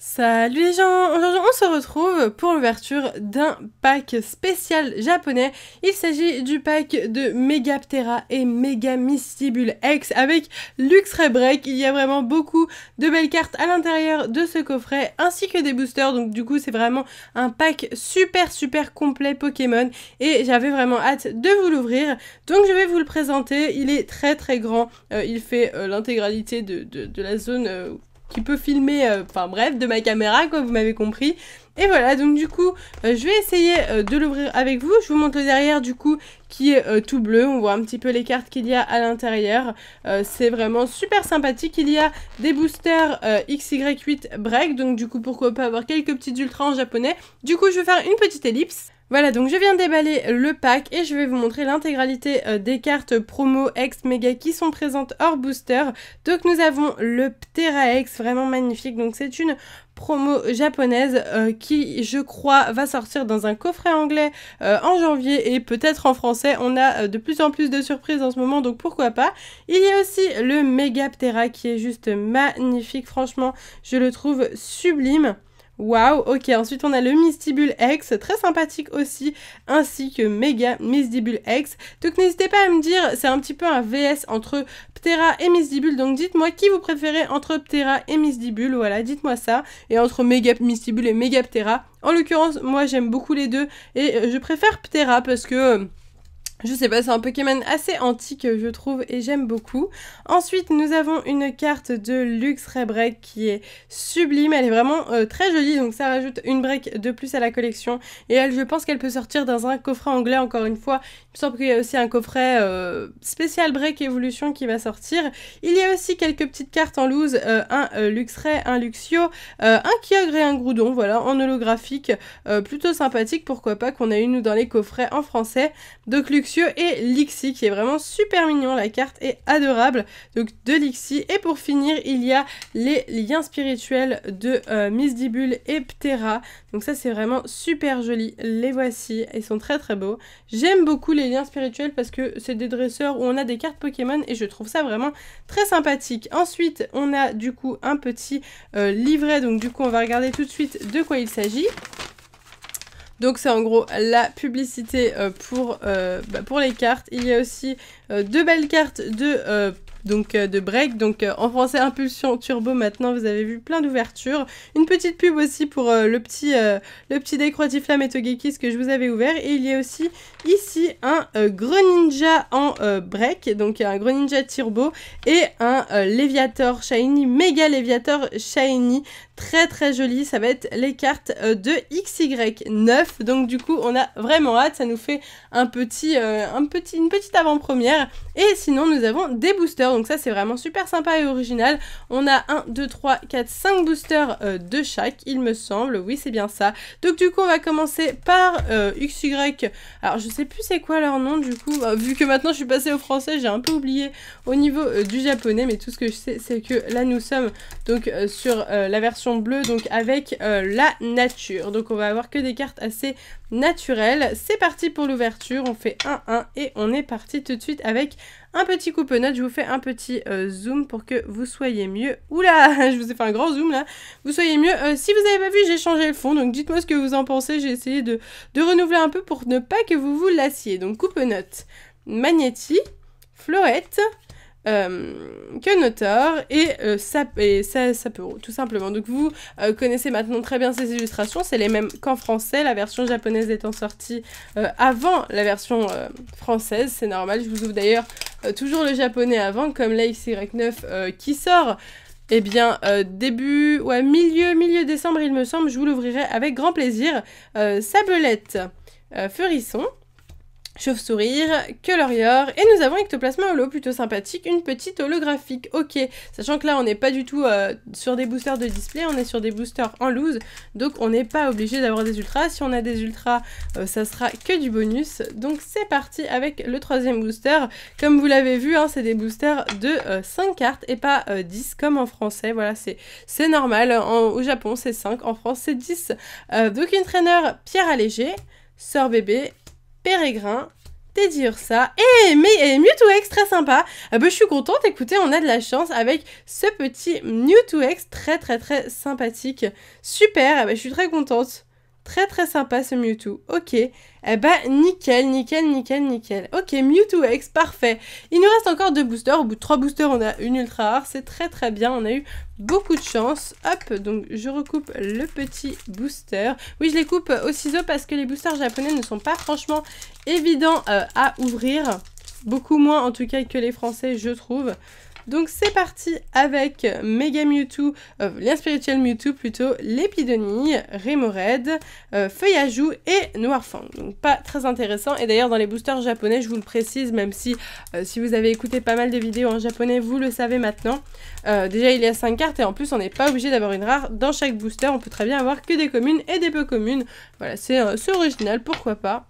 Salut les gens, aujourd'hui on se retrouve pour l'ouverture d'un pack spécial japonais. Il s'agit du pack de Megaptera et Mega Mystibule X avec Luxray Break. Il y a vraiment beaucoup de belles cartes à l'intérieur de ce coffret ainsi que des boosters, donc du coup c'est vraiment un pack super complet Pokémon et j'avais vraiment hâte de vous l'ouvrir. Donc je vais vous le présenter, il est très grand, il fait l'intégralité de la zone qui peut filmer, enfin bref, de ma caméra, quoi, vous m'avez compris. Et voilà, donc du coup, je vais essayer de l'ouvrir avec vous. Je vous montre le derrière, du coup, qui est tout bleu. On voit un petit peu les cartes qu'il y a à l'intérieur. C'est vraiment super sympathique. Il y a des boosters XY8 Break, donc du coup, pourquoi pas avoir quelques petites ultras en japonais. Du coup, je vais faire une petite ellipse. Voilà, donc je viens de déballer le pack et je vais vous montrer l'intégralité des cartes promo X Mega qui sont présentes hors booster. Donc nous avons le Ptera X, vraiment magnifique, donc c'est une promo japonaise qui, je crois, va sortir dans un coffret anglais en janvier et peut-être en français. On a de plus en plus de surprises en ce moment, donc pourquoi pas. Il y a aussi le Megaptera qui est juste magnifique, franchement, je le trouve sublime. Waouh, ok, ensuite on a le Mystibule X, très sympathique aussi, ainsi que Mega Mystibule X. Donc n'hésitez pas à me dire, c'est un petit peu un VS entre Ptera et Mystibule, donc dites-moi qui vous préférez entre Ptera et Mystibule, voilà, dites-moi ça. Et entre Mega Mystibule et Mega Ptera, en l'occurrence, moi j'aime beaucoup les deux, et je préfère Ptera parce que... je sais pas, c'est un Pokémon assez antique, je trouve, et j'aime beaucoup. Ensuite, nous avons une carte de Luxray Break qui est sublime. Elle est vraiment très jolie, donc ça rajoute une break de plus à la collection. Et elle, je pense qu'elle peut sortir dans un coffret anglais, encore une fois. Il me semble qu'il y a aussi un coffret spécial Break Evolution qui va sortir. Il y a aussi quelques petites cartes en loose, un Luxray, un Luxio, un Kyogre et un Groudon, voilà, en holographique, plutôt sympathique, pourquoi pas, qu'on a eu nous dans les coffrets en français. Donc Luxio et Lixie qui est vraiment super mignon, la carte est adorable, donc de Lixie. Et pour finir, il y a les liens spirituels de Mystibule et Ptera, donc ça c'est vraiment super joli, les voici, ils sont très beaux. J'aime beaucoup les liens spirituels parce que c'est des dresseurs où on a des cartes Pokémon et je trouve ça vraiment très sympathique. Ensuite on a du coup un petit livret, donc du coup on va regarder tout de suite de quoi il s'agit. Donc c'est en gros la publicité pour les cartes. Il y a aussi deux belles cartes de break, donc en français Impulsion Turbo. Maintenant vous avez vu plein d'ouvertures, une petite pub aussi pour le petit deck Rotiflamme et Togekiss que je vous avais ouvert. Et il y a aussi ici un Greninja en break, donc un Greninja Turbo et un Léviator Shiny, Méga Léviator Shiny, très joli. Ça va être les cartes de XY9, donc du coup on a vraiment hâte, ça nous fait une petite avant-première. Et sinon nous avons des boosters, donc ça c'est vraiment super sympa et original. On a 1, 2, 3, 4, 5 boosters de chaque, il me semble, oui c'est bien ça. Donc du coup on va commencer par XY, alors je sais plus c'est quoi leur nom du coup, vu que maintenant je suis passée au français, j'ai un peu oublié au niveau du japonais, mais tout ce que je sais c'est que là nous sommes donc sur la version bleue, donc avec la nature, donc on va avoir que des cartes assez naturelles. C'est parti pour l'ouverture, on fait 1-1 et on est parti tout de suite avec un petit coupe-notes. Je vous fais un petit zoom pour que vous soyez mieux. Oula, je vous ai fait un grand zoom là. Vous soyez mieux. Si vous n'avez pas vu, j'ai changé le fond, donc dites-moi ce que vous en pensez. J'ai essayé de renouveler un peu pour ne pas que vous vous lassiez. Donc coupe-notes, Magnéti, Florette, Quenotor et Sapero, tout simplement. Donc vous connaissez maintenant très bien ces illustrations, c'est les mêmes qu'en français, la version japonaise étant sortie avant la version française, c'est normal. Je vous ouvre d'ailleurs toujours le japonais avant, comme la XY9 qui sort eh bien, milieu décembre, il me semble. Je vous l'ouvrirai avec grand plaisir. Sablelette, Feurisson, Chauve-sourire, Colorior, et nous avons Ectoplasma Holo, plutôt sympathique, une petite holographique, ok, sachant que là on n'est pas du tout sur des boosters de display, on est sur des boosters en loose, donc on n'est pas obligé d'avoir des ultras. Si on a des ultras, ça sera que du bonus. Donc c'est parti avec le troisième booster. Comme vous l'avez vu, hein, c'est des boosters de 5 cartes et pas 10 comme en français, voilà, c'est normal, au Japon c'est 5, en France c'est 10. Donc une traîneur Pierre Allégé, Sœur Bébé, Pérégrin, Teddy ça. Et Mewtwo X, très sympa. Je suis contente, écoutez, on a de la chance avec ce petit Mewtwo X très sympathique. Super, je suis très contente. Très sympa ce Mewtwo. Ok. Nickel. Ok, Mewtwo X, parfait. Il nous reste encore 2 boosters. Au bout de 3 boosters, on a une ultra rare. C'est très bien. On a eu beaucoup de chance. Hop, donc je recoupe le petit booster. Oui, je les coupe au ciseau parce que les boosters japonais ne sont pas franchement évidents à ouvrir. Beaucoup moins en tout cas que les français, je trouve. Donc c'est parti avec Mega Mewtwo, lien spirituel Mewtwo plutôt, Lépidonie, Remoraid, Feuillajou et Noirfang. Donc pas très intéressant. Et d'ailleurs dans les boosters japonais, je vous le précise, même si vous avez écouté pas mal de vidéos en japonais, vous le savez maintenant. Déjà il y a 5 cartes et en plus on n'est pas obligé d'avoir une rare dans chaque booster. On peut très bien avoir que des communes et des peu communes. Voilà, c'est original, pourquoi pas.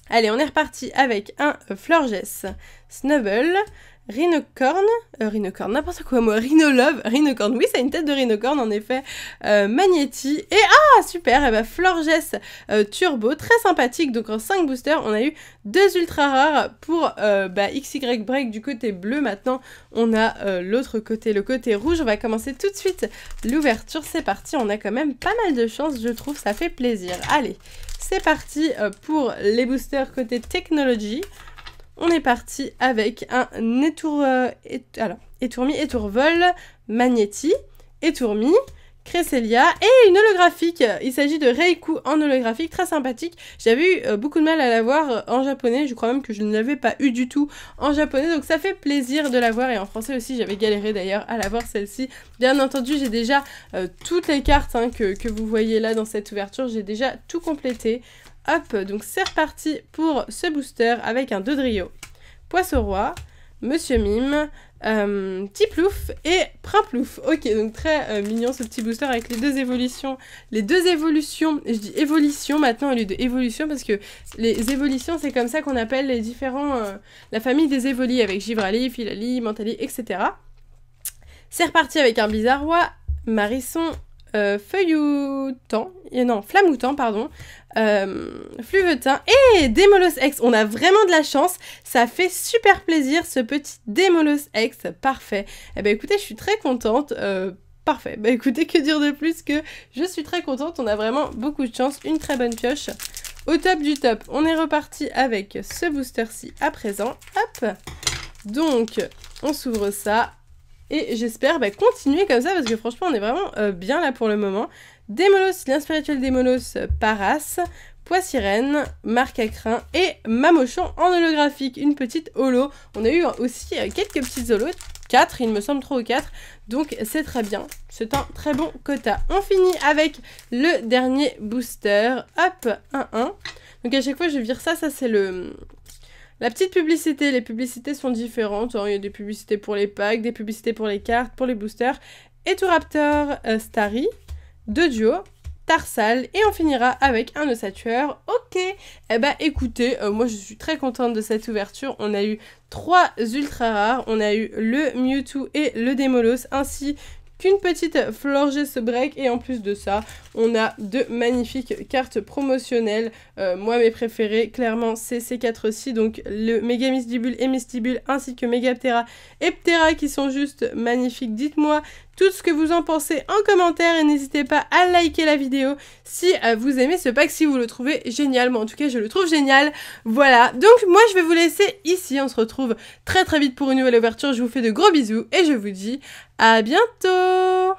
Allez, on est reparti avec un Florges, Snubble, Rhinocorn, n'importe quoi moi, Rhinocorn, oui c'est une tête de Rhinocorn en effet, Magnéti, et super, Florges Turbo, très sympathique, donc en 5 boosters, on a eu 2 ultra rares pour XY Break du côté bleu, maintenant on a l'autre côté, le côté rouge, on va commencer tout de suite l'ouverture, c'est parti, on a quand même pas mal de chance, je trouve, ça fait plaisir, allez, c'est parti pour les boosters côté technologie. On est parti avec un Étourmi, Magnéti, Étourmi, Cresselia et une holographique. Il s'agit de Reiku en holographique, très sympathique. J'avais eu beaucoup de mal à l'avoir en japonais, je crois même que je ne l'avais pas eu du tout en japonais, donc ça fait plaisir de l'avoir. Et en français aussi, j'avais galéré d'ailleurs à l'avoir celle-ci. Bien entendu, j'ai déjà toutes les cartes que vous voyez là dans cette ouverture, j'ai déjà tout complété. Hop, donc c'est reparti pour ce booster avec un Dodrio, Poisson-Roi, Monsieur Mime, Tiplouf et Primplouf. Ok, donc très mignon ce petit booster avec les deux évolutions. Les deux évolutions, je dis évolution maintenant au lieu de évolution parce que les évolutions c'est comme ça qu'on appelle les différents, la famille des évolis avec Givrali, Filali, Mentali, etc. C'est reparti avec un Blizzardroid, Marisson, Flamoutant, pardon, Fluvetin et Démolos X. On a vraiment de la chance, ça fait super plaisir ce petit Démolos X, parfait. Eh ben écoutez, je suis très contente, parfait. Bah écoutez, que dire de plus que je suis très contente, on a vraiment beaucoup de chance, une très bonne pioche. Au top du top, on est reparti avec ce booster-ci à présent, hop. Donc, on s'ouvre ça. Et j'espère continuer comme ça parce que franchement on est vraiment bien là pour le moment. Démolos, lien spirituel Démolos, Paras, Poissirène, Marcacrin et Mamochon en holographique. Une petite holo. On a eu aussi quelques petites holos. 4, il me semble 3 ou 4. Donc c'est très bien. C'est un très bon quota. On finit avec le dernier booster. Hop, 1-1. Donc à chaque fois je vire ça. Ça c'est le... La petite publicité, les publicités sont différentes, il y a des publicités pour les packs, des publicités pour les cartes, pour les boosters, Etoraptor, Starry, deux duos, Tarsal, et on finira avec un ossature. Ok, eh ben écoutez, moi je suis très contente de cette ouverture, on a eu 3 ultra rares, on a eu le Mewtwo et le Démolos, ainsi qu'une petite Florges Break, et en plus de ça, on a 2 magnifiques cartes promotionnelles. Moi, mes préférés, clairement, c'est ces 4-ci, donc le Méga Mystibule et Mystibule, ainsi que Megaptera et Ptera, qui sont juste magnifiques. Dites-moi tout ce que vous en pensez en commentaire, et n'hésitez pas à liker la vidéo si vous aimez ce pack, si vous le trouvez génial. Moi, en tout cas, je le trouve génial. Voilà, donc moi, je vais vous laisser ici. On se retrouve très vite pour une nouvelle ouverture. Je vous fais de gros bisous, et je vous dis à bientôt!